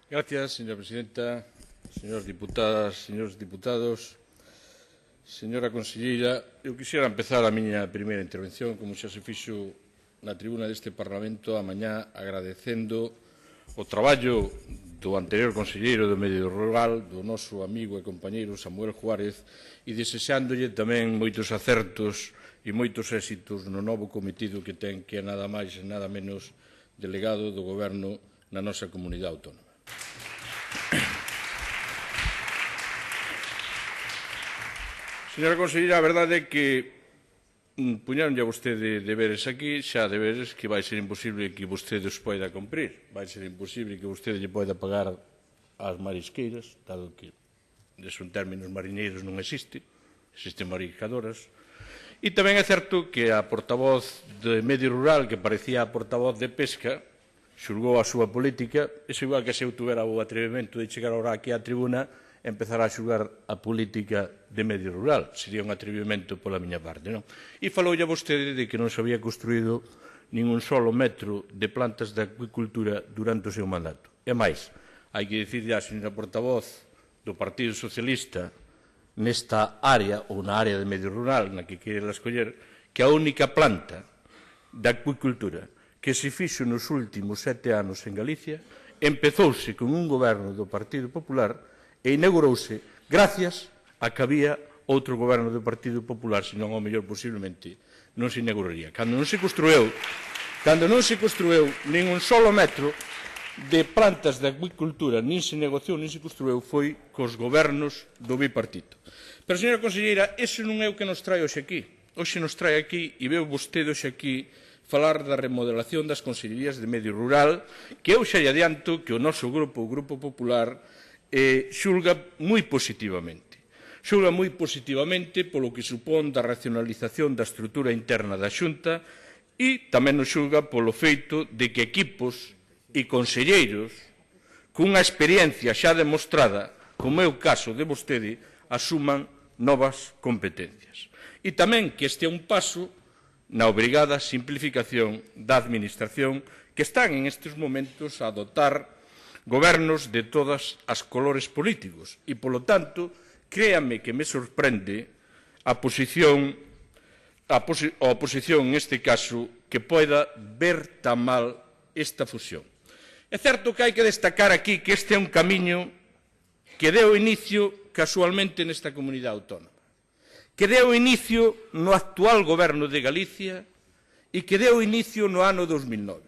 Gracias, señora presidenta, señoras diputadas, señores diputados. Señora conselleira, eu quixera empezar a miña primeira intervención, como xa se fixo na tribuna deste Parlamento, a mañá agradecendo o traballo do anterior conselleiro do Medio Rural, do noso amigo e compañeiro Samuel Juárez, e desexándolle tamén moitos acertos e moitos éxitos no novo cometido que ten, que é nada máis e nada menos delegado do Goberno na nosa comunidade autónoma. Señora conselleira, a verdade é que puñaronlle a vostede deberes aquí, xa deberes que vai ser imposible que vostede os poida cumprir. Vai ser imposible que vostede lle poida pagar ás marisqueiras, dado que son términos mariñeiros non existe, existen mariscadoras. E tamén é certo que a portavoz de Medio Rural, que parecía a portavoz de Pesca, xulgou a súa política, é igual que se eu tuvera o atrevimento de chegar ahora aquí á tribuna e empezar a xulgar a política de Medio Rural. Sería un atrevimento pola miña parte, non? E faloulle a vostede de que non se había construído nin un solo metro de plantas de acuicultura durante o seu mandato. E máis, hai que dicirlle á señora portavoz do Partido Socialista nesta área, ou na área de Medio Rural, na que queira escoller, que a única planta de acuicultura que se fixo nos últimos 7 anos en Galicia empezouse con un goberno do Partido Popular e inaugurouse gracias a que había outro goberno do Partido Popular, senón ao mellor posiblemente non se inauguraría. Cando non se construiu nin un solo metro de plantas de acuicultura, nin se negociou, nin se construiu, foi cos gobernos do bipartito. Pero, señora conselleira, ese non é o que nos trae hoxe aquí. Hoxe nos trae aquí, e veo vostede hoxe aquí, falar da remodelación das consellerías de Medio Rural, que eu xa lle adianto que o noso grupo, o Grupo Popular, xulga moi positivamente. Xulga moi positivamente polo que supón da racionalización da estrutura interna da Xunta e tamén nos xulga polo feito de que equipos e conselleiros cunha experiencia xa demostrada, como é o caso de vostede, asuman novas competencias. E tamén que este é un paso na obrigada simplificación da administración que están en estes momentos a adoptar gobernos de todas as colores políticos e, polo tanto, créame que me sorprende a oposición neste caso que poida ver tan mal esta fusión. É certo que hai que destacar aquí que este é un camiño que deu inicio casualmente nesta comunidade autónoma, que deu inicio no actual goberno de Galicia e que deu inicio no ano 2009,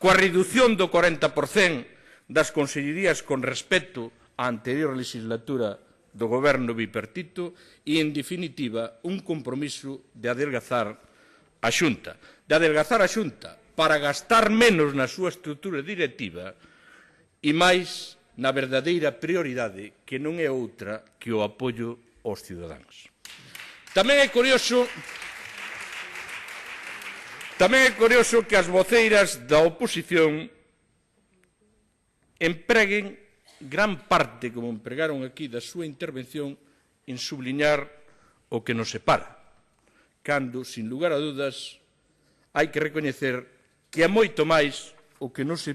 coa redución do 40% das consellerías con respecto á anterior legislatura do goberno bipartito e, en definitiva, un compromiso de adelgazar a Xunta. De adelgazar a Xunta para gastar menos na súa estrutura directiva e máis na verdadeira prioridade que non é outra que o apoio aos cidadáns. Tamén é curioso que as voceiras da oposición empreguen gran parte, como empregaron aquí, da súa intervención en subliñar o que nos separa, cando, sin lugar a dudas, hai que recoñecer que é moito máis o que nos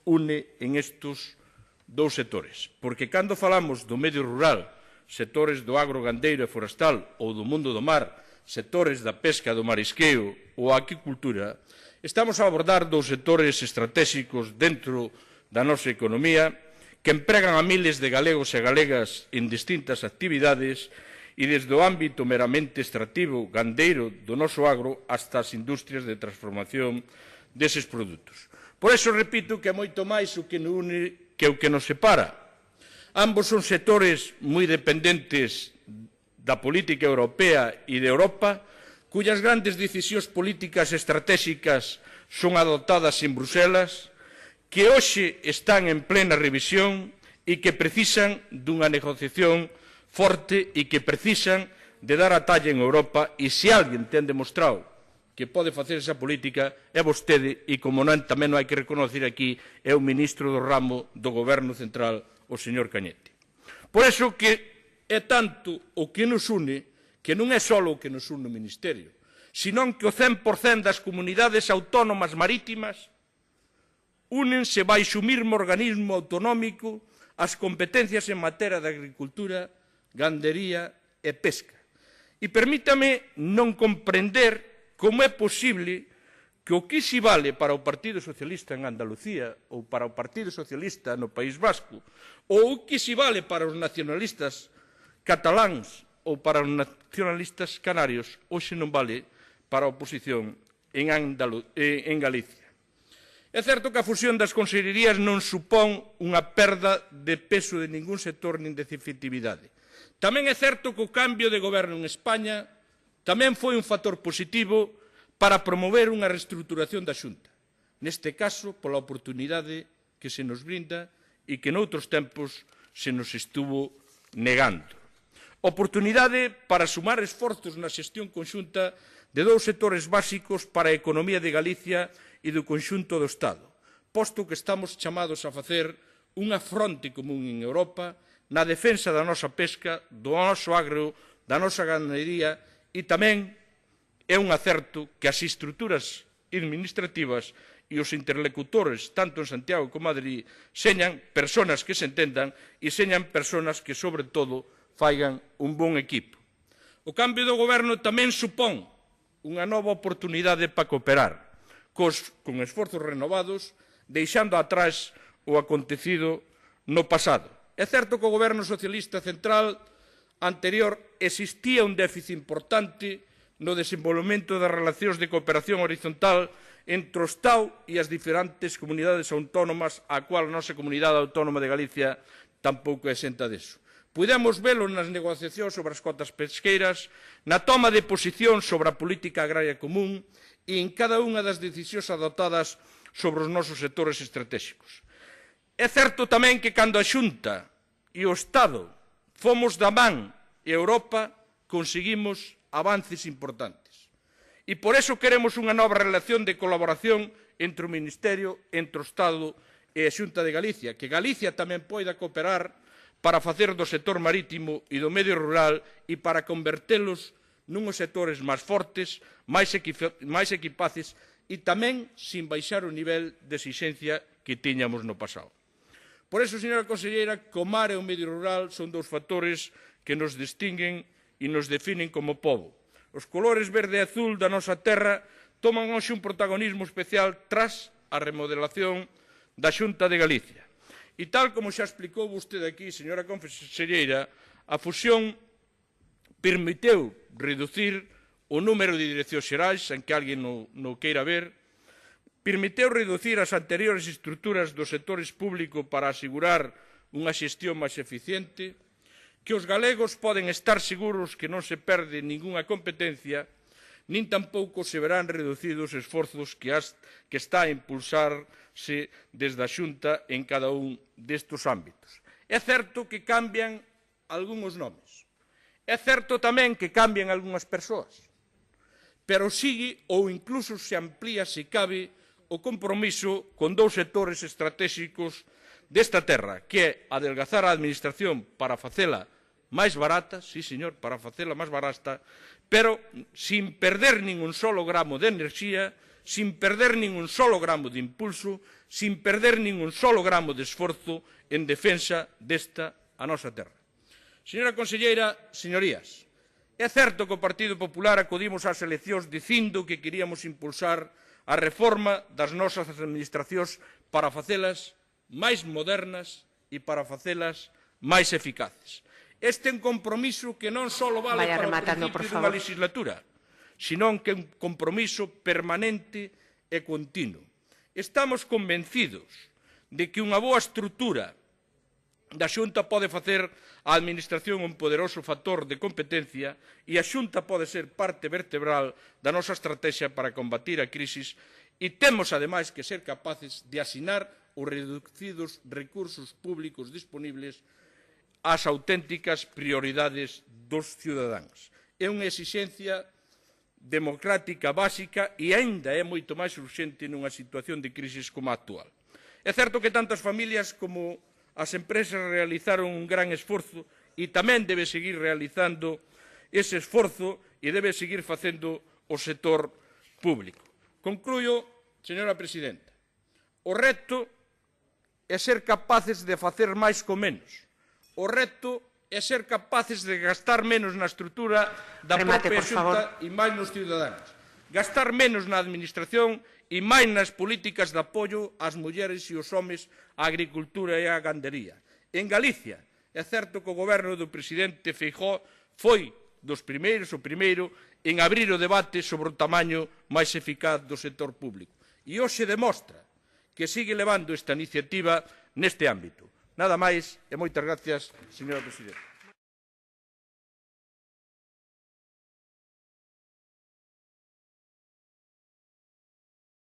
une en estes dous sectores, porque cando falamos do medio rural, sectores do agro gandeiro e forestal ou do mundo do mar, sectores da pesca, do marisqueo ou a aquicultura, estamos a abordar dous sectores estratégicos dentro da nosa economía que empregan a miles de galegos e galegas en distintas actividades e desde o ámbito meramente extractivo gandeiro do noso agro hasta as industrias de transformación deses produtos. Por iso repito que é moito máis o que nos une que o que nos separa. Ambos son sectores moi dependentes da política europea e de Europa, cuyas grandes decisións políticas estratégicas son adoptadas en Bruselas, que hoxe están en plena revisión e que precisan dunha negociación forte e que precisan de dar a talla en Europa, e se alguén ten demostrado que pode facer esa política é vostede, e como non tamén non hai que reconocer aquí, é o ministro do ramo do Goberno Central, o señor Cañete. Por iso que é tanto o que nos une, que non é só o que nos une o Ministerio, senón que o 100% das comunidades autónomas marítimas únense baixo o mesmo organismo autonómico as competencias en materia de agricultura, gandería e pesca. E permítame non comprender como é posible que o que se vale para o Partido Socialista en Andalucía ou para o Partido Socialista no País Vasco ou o que se vale para os nacionalistas cataláns ou para os nacionalistas canarios hoxe non vale para a oposición en Galicia. É certo que a fusión das consellerías non supón unha perda de peso de ningún sector nin de efectividade. Tamén é certo que o cambio de goberno en España tamén foi un factor positivo para promover unha reestruturación da Xunta, neste caso pola oportunidade que se nos brinda e que noutros tempos se nos estuvo negando. Oportunidade para sumar esforzos na xestión conxunta de dous sectores básicos para a economía de Galicia e do conxunto do Estado, posto que estamos chamados a facer unha fronte común en Europa na defensa da nosa pesca, do noso agro, da nosa ganadería e tamén é un acerto que as estruturas administrativas e os interlocutores, tanto en Santiago como en Madrid, señan persoas que se entendan e señan persoas que, sobre todo, faigan un bon equipo. O cambio do goberno tamén supón unha nova oportunidade para cooperar, con esforzos renovados, deixando atrás o acontecido no pasado. É certo que o goberno socialista central anterior existía un déficit importante no desenvolvemento das relacións de cooperación horizontal entre o Estado e as diferentes comunidades autónomas, a cual a nosa comunidade autónoma de Galicia tampouco é exenta deso. Pudemos velo nas negociacións sobre as cotas pesqueiras, na toma de posición sobre a política agraria común e en cada unha das decisións adoptadas sobre os nosos sectores estratégicos. É certo tamén que cando a Xunta e o Estado fomos da man e Europa conseguimos avances importantes. E por eso queremos unha nova relación de colaboración entre o Ministerio, entre o Estado e a Xunta de Galicia, que Galicia tamén poida cooperar para facer do sector marítimo e do medio rural e para convertelos nuns sectores máis fortes, máis equipaces e tamén sin baixar o nivel de exixencia que tiñamos no pasado. Por eso, señora conselleira, que o mar e o medio rural son dous factores que nos distinguen e nos definen como pobo. Os colores verde e azul da nosa terra toman hoxe un protagonismo especial tras a remodelación da Xunta de Galicia. E tal como xa explicou vostede aquí, señora conselleira, a fusión permitiu reducir o número de direccións xerais, en que alguén non queira ver, permitiu reducir as anteriores estruturas dos sectores públicos para asegurar unha xestión máis eficiente, que os galegos poden estar seguros que non se perde ningunha competencia, nin tampouco se verán reducidos os esforzos que está a impulsarse desde a Xunta en cada un destes ámbitos. É certo que cambian algúns nomes. É certo tamén que cambian algunhas persoas. Pero sigue ou incluso se amplía, se cabe, o compromiso con dous sectores estratégicos desta terra, que é adelgazar a administración para facela máis barata, sí, señor, para facela máis barata, pero sin perder nin un solo gramo de enerxía, sin perder nin un solo gramo de impulso, sin perder nin un solo gramo de esforzo en defensa desta a nosa terra. Señora conselleira, señorías, é certo que o Partido Popular acudimos ás eleccións dicindo que queríamos impulsar a reforma das nosas administracións para facelas máis modernas e para facelas máis eficaces. Este é un compromiso que non só vale para o principio dunha legislatura, senón que é un compromiso permanente e continuo. Estamos convencidos de que unha boa estrutura da Xunta pode facer a Administración un poderoso factor de competencia e a Xunta pode ser parte vertebral da nosa estrategia para combatir a crisis e temos, ademais, que ser capaces de asinar os reducidos recursos públicos disponibles ás auténticas prioridades dos cidadáns. É unha exixencia democrática básica e aínda é moito máis urxente nunha situación de crisis como a actual. É certo que tantas familias como as empresas realizaron un gran esforzo e tamén debe seguir realizando ese esforzo e debe seguir facendo o sector público. Concluyo, señora presidenta. O reto é ser capaces de facer máis con menos. O reto é ser capaces de gastar menos na estrutura da propia Xunta e máis nos cidadáns. Gastar menos na administración e máis nas políticas de apoio ás mulleres e aos homes, á agricultura e á gandería. En Galicia, é certo que o goberno do presidente Feijóo foi dos primeiros, o primeiro, en abrir o debate sobre o tamaño máis eficaz do sector público. E hoxe demostra que sigue levando esta iniciativa neste ámbito. Nada máis e moitas gracias, señora presidenta.